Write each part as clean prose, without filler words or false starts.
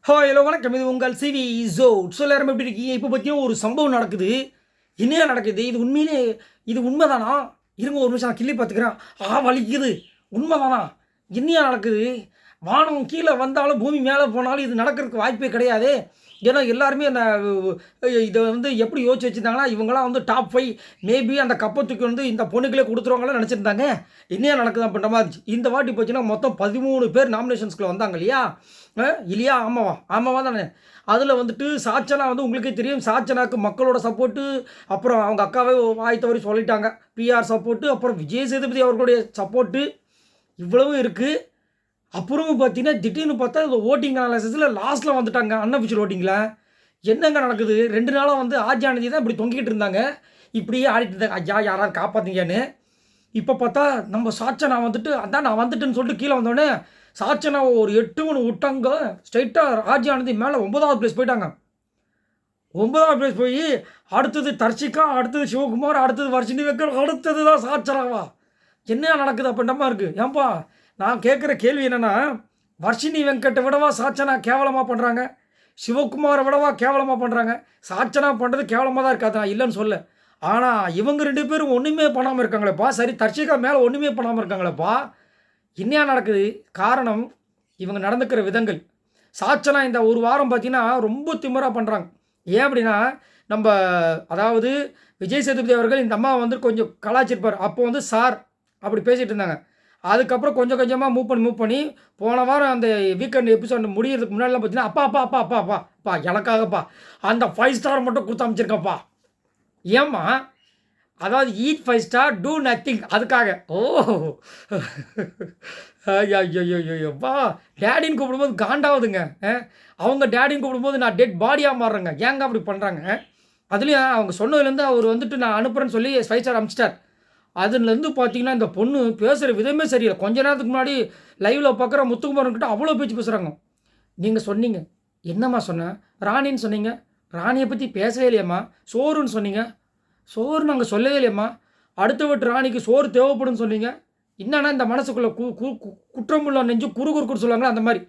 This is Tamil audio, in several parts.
ஹாய் ஹலோ வணக்கம். இது உங்கள் சிவி ஜோ. எல்லாரும் எப்படி இருக்கீங்க? இப்போ பற்றியும் ஒரு சம்பவம் நடக்குது. என்னையா நடக்குது? இது உண்மையிலே இது உண்மைதானா? இருங்க ஒரு நிமிஷம் நான் கிள்ளி பார்த்துக்கிறேன். வலிக்குது. உண்மைதானா? என்னையா நடக்குது? வானம் கீழே வந்தாலும் பூமி மேலே போனாலும் இது நடக்கிறதுக்கு வாய்ப்பே கிடையாது. ஏன்னா எல்லாருமே அந்த இதை வந்து எப்படி யோசிச்சு வச்சுருந்தாங்கன்னா, இவங்களாம் வந்து டாப் 5 மேபி அந்த கப்பத்துக்கு வந்து இந்த பொண்ணுகளே கொடுத்துருவாங்களாம் நினச்சிருந்தாங்க. என்னையா நடக்குது அப்படின்ற மாதிரி இருந்துச்சு. இந்த வாட்டி போச்சுன்னா மொத்தம் 13 பேர் நாமினேஷன்ஸ்குள்ளே வந்தாங்க இல்லையா? இல்லையா? ஆமாவா தானே? அதில் வந்துட்டு சாச்சனா வந்து உங்களுக்கே தெரியும். சாச்சனாக்கு மக்களோட சப்போர்ட்டு, அப்புறம் அவங்க அக்காவே வாய் தவறி சொல்லிட்டாங்க. பிஆர் சப்போர்ட்டு, அப்புறம் விஜய் சேதுபதி அவர்களுடைய சப்போர்ட்டு இவ்வளவும் இருக்குது. அப்புறம் பார்த்தீங்கன்னா திடீர்னு பார்த்தா இந்த ஓட்டிங் அனாலிசிஸில் லாஸ்ட்டில் வந்துட்டாங்க. அன்அஃபிஷியல் ஓட்டிங்கில் என்னங்க நடக்குது? 2 நாளாக வந்து ஆர்ஜானதி தான் இப்படி தொங்கிக்கிட்டு இருந்தாங்க. இப்படியே ஆடிட்டு இருந்தாங்க. ஐயா யாராவது காப்பாற்றிங்கன்னு. இப்போ பார்த்தா நம்ம சாச்சனா வந்துட்டு அதான் நான் வந்துட்டேன்னு சொல்லிட்டு கீழே வந்தோடனே சாச்சனா ஒரு 8 மணி விட்டாங்க. ஸ்ட்ரைட்டாக ஆர்ஜானதி மேலே 9வது பிளேஸ் போயிட்டாங்க. 9வது பிளேஸ் போய் அடுத்தது தர்ஷிகா, அடுத்தது சிவகுமார், அடுத்தது வர்ஷினி வெங்கட், அடுத்தது தான் சாச்சனாவா? என்ன நடக்குது அப்படின்ற மாதிரி இருக்குது. ஏன்பா நான் கேட்குற கேள்வி என்னென்னா, வர்ஷினி வெங்கட்டை விடவா சாச்சனா கேவலமாக பண்ணுறாங்க? சிவகுமாரை விடவா கேவலமாக பண்ணுறாங்க? சாச்சனா பண்ணுறது கேவலமாக தான் இருக்காது, நான் இல்லைன்னு சொல்ல. ஆனால் இவங்க 2 பேரும் ஒன்றுமே பண்ணாமல் இருக்காங்களேப்பா. சரி, தர்ஷிகா மேலே ஒன்றுமே பண்ணாமல் இருக்காங்களேப்பா. என்னையா நடக்குது? காரணம் இவங்க நடந்துக்கிற விதங்கள். சாச்சனா இந்த ஒரு வாரம் பார்த்தீங்கன்னா ரொம்ப திமிராக பண்ணுறாங்க. ஏன் அப்படின்னா, நம்ம அதாவது விஜய் சேதுபதி அவர்கள் இந்த அம்மா வந்து கொஞ்சம் கலாச்சிருப்பார். அப்போ வந்து சார் அப்படி பேசிகிட்டு இருந்தாங்க. அதுக்கப்புறம் கொஞ்சம் கொஞ்சமாக மூவ் பண்ணி போன வாரம் அந்த வீக்கெண்ட் எபிசோட் முடிகிறதுக்கு முன்னாடிலாம் பார்த்தீங்கன்னா, அப்பா எனக்காகப்பா அந்த 5 ஸ்டார் மட்டும் கொடுத்து அமைச்சிருக்கப்பா. ஏம்மா? அதாவது ஈட் 5 ஸ்டார் டூ நத்திங் அதுக்காக. ஐயோப்பா டேடின்னு கூப்பிடும்போது காண்டாகுதுங்க. அவங்க டேடின்னு கூப்பிடும்போது நான் டெட் பாடியாக மாறுறேங்க. ஏங்க அப்படி பண்ணுறாங்க? அதுலேயும் அவங்க சொன்னதுலேருந்து அவர் வந்துட்டு நான் அனுப்புகிறேன்னு சொல்லி 5 ஸ்டார் அனுப்பிச்சிட்டார். அதுலேருந்து பார்த்தீங்கன்னா இந்த பொண்ணு பேசுகிற விதமே சரியில்லை. கொஞ்ச நேரத்துக்கு முன்னாடி லைவில் பார்க்குற முத்துக்குமாரன்கிட்ட அவ்வளோ பேச்சு பேசுகிறாங்க. நீங்கள் சொன்னீங்க, என்னம்மா சொன்னேன்? ராணின்னு சொன்னீங்க. ராணியை பற்றி பேசவே இல்லையம்மா. சோறுன்னு சொன்னீங்க. சோறு நாங்கள் சொல்லவே இல்லையம்மா. அடுத்த வீட்டு ராணிக்கு சோறு தேவைப்படும்னு சொன்னீங்க. என்னன்னா இந்த மனசுக்குள்ளே குற்றமுள்ள நெஞ்சு குறுக்குன்னு சொல்லுவாங்களா அந்த மாதிரி.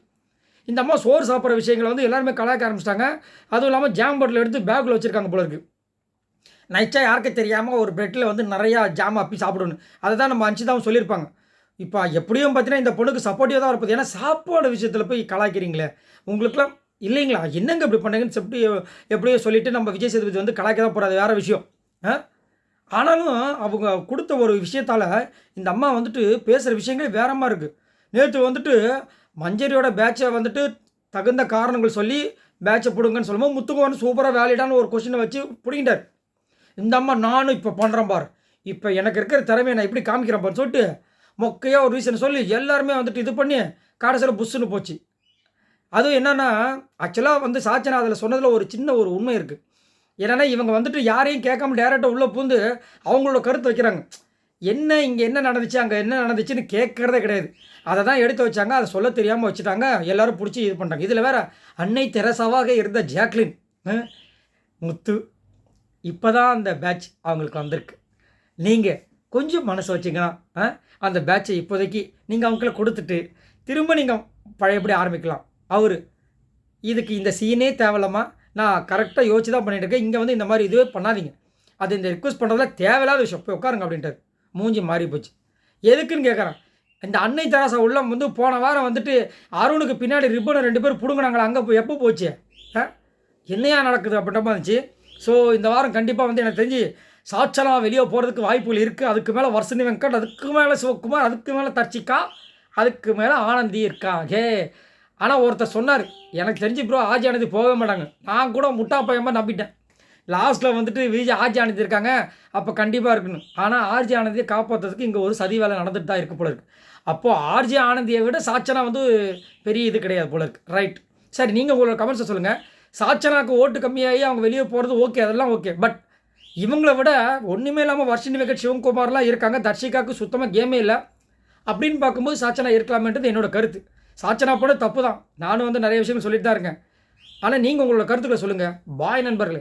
இந்த அம்மா சோறு சாப்பிட்ற விஷயங்களை வந்து எல்லாருமே கலாய்க்க ஆரம்பிச்சிட்டாங்க. அதுவும் இல்லாமல் ஜாம் பாட்டில் எடுத்து பேக்கில் வச்சுருக்காங்க போல இருக்குது. நைச்சா யாருக்கும் தெரியாமல் ஒரு பிரெட்டில் வந்து நிறையா ஜாம் அப்பி சாப்பிடணும். அதை தான் நம்ம அஞ்சுதான் சொல்லியிருப்பாங்க. இப்போ எப்படியும் பார்த்தீங்கன்னா இந்த பொண்ணுக்கு சப்போர்ட்டிவாக தான் இருப்பது. ஏன்னா சாப்பாடு விஷயத்தில் போய் கலாய்க்கிறீங்களே, உங்களுக்குலாம் இல்லைங்களா? என்னங்க இப்படி பண்ணுங்கன்னு எப்படியோ சொல்லிவிட்டு நம்ம விஜய் சேதுபதி வந்து கலாய்க்க தான் போகிறாது, வேறு விஷயம். ஆனாலும் அவங்க கொடுத்த ஒரு விஷயத்தால் இந்த அம்மா வந்துட்டு பேசுகிற விஷயங்களே வேற மாதிரி இருக்குது. நேற்று வந்துட்டு மஞ்சரியோட பேட்சை வந்துட்டு தகுந்த காரணங்கள் சொல்லி பேட்சை பிடுங்கன்னு சொல்லும்போது முத்துக்குமார் சூப்பராக வேலிடான ஒரு கொஸ்டினை வச்சு பிடிங்கிட்டார். இந்த அம்மா நானும் இப்போ பண்ணுறேன் பார், இப்போ எனக்கு இருக்கிற திறமையை நான் இப்படி காமிக்கிறேன் பார் சொல்லிட்டு மொக்கையாக ஒரு ரீசனை சொல்லி எல்லாருமே வந்துட்டு இது பண்ணி கடைசியில் புஷ்ஷுன்னு போச்சு. அதுவும் என்னென்னா ஆக்சுவலாக வந்து சாச்சனா அதில் சொன்னதில் ஒரு சின்ன ஒரு உண்மை இருக்குது. ஏன்னா இவங்க வந்துட்டு யாரையும் கேட்காம டேரெக்டாக உள்ளே பூந்து அவங்களோட கருத்து வைக்கிறாங்க. என்ன இங்கே என்ன நடந்துச்சு, அங்கே என்ன நடந்துச்சுன்னு கேட்குறதே கிடையாது. அதை தான் எடுத்து வச்சாங்க. அதை சொல்ல தெரியாமல் வச்சுட்டாங்க. எல்லோரும் பிடிச்சி இது பண்ணுறாங்க. இதில் வேறு அன்னை தெரசாவாக இருந்த ஜாக்லின் முத்து இப்போ தான் அந்த பேட்ச் அவங்களுக்கு வந்திருக்கு. நீங்கள் கொஞ்சம் மனசு வச்சிங்கன்னா அந்த பேட்சை இப்போதைக்கு நீங்கள் அவங்கள கொடுத்துட்டு திரும்ப நீங்கள் பழையபடி ஆரம்பிக்கலாம். இதுக்கு இந்த சீனே தேவையில்லாமா, நான் கரெக்டாக யோசிச்சு தான் பண்ணிட்டுருக்கேன். இங்கே வந்து இந்த மாதிரி இதுவே பண்ணாதீங்க, அது இந்த ரிக்வஸ்ட் பண்ணுறதுல தேவையில்லாத விஷயம், போய் உட்காருங்க அப்படின்ட்டார். மூஞ்சி மாறி போச்சு. எதுக்குன்னு கேட்குறேன். இந்த அன்னை தெரசா உள்ள வந்து போன வாரம் வந்துட்டு அருணுக்கு பின்னாடி ரிப்பனை 2 பேர் பிடுங்கினாங்களா, அங்கே போய் எப்போ போச்சு? என்னையா நடக்குது அப்படின்ற மாதிரி இருந்துச்சு. ஸோ இந்த வாரம் கண்டிப்பாக வந்து எனக்கு தெரிஞ்சு சாச்சனா வெளியே போகிறதுக்கு வாய்ப்புகள் இருக்குது. அதுக்கு மேலே வர்ஷினி வெங்கட், அதுக்கு மேலே சிவகுமார், அதுக்கு மேலே தர்ஷிகா, அதுக்கு மேலே ஆனந்தி இருக்காங்க. ஆனால் ஒருத்தர் சொன்னார், எனக்கு தெரிஞ்சு ப்ரோ ஆர்ஜானதி போகவே மாட்டாங்க. நான் கூட முட்டா பையமாக நம்பிட்டேன். லாஸ்ட்டில் வந்துட்டு விஜய் ஆர்ஜானதி இருக்காங்க, அப்போ கண்டிப்பாக இருக்கணும். ஆனால் ஆர்ஜி ஆனந்தியை காப்பாற்றுறதுக்கு இங்கே ஒரு சதி வேலை நடந்துட்டு தான் இருக்க போல இருக்குது. அப்போது ஆர்ஜி ஆனந்தியை விட சாச்சனா வந்து பெரிய இது கிடையாது போல இருக்குது. ரைட், சரி, நீங்கள் உங்களோட கமெண்ட்ஸை சொல்லுங்கள். சாச்சனாக்கு ஓட்டு கம்மியாகி அவங்க வெளியே போகிறது ஓகே, அதெல்லாம் ஓகே. பட் இவங்கள விட ஒன்றுமே இல்லாமல் வர்ஷினி வெங்கட், சிவகுமார்லாம் இருக்காங்க. தர்ஷிகாவுக்கு சுத்தமாக கேமே இல்லை. அப்படின்னு பார்க்கும்போது சாச்சனா இருக்கலாமேன்றது என்னோட கருத்து. சாச்சனா போட தப்பு தான். நானும் வந்து நிறைய விஷயங்கள் சொல்லிட்டு தான் இருக்கேன். ஆனால் நீங்கள் உங்களோட கருத்துக்களை சொல்லுங்கள். பாய் நண்பர்களே.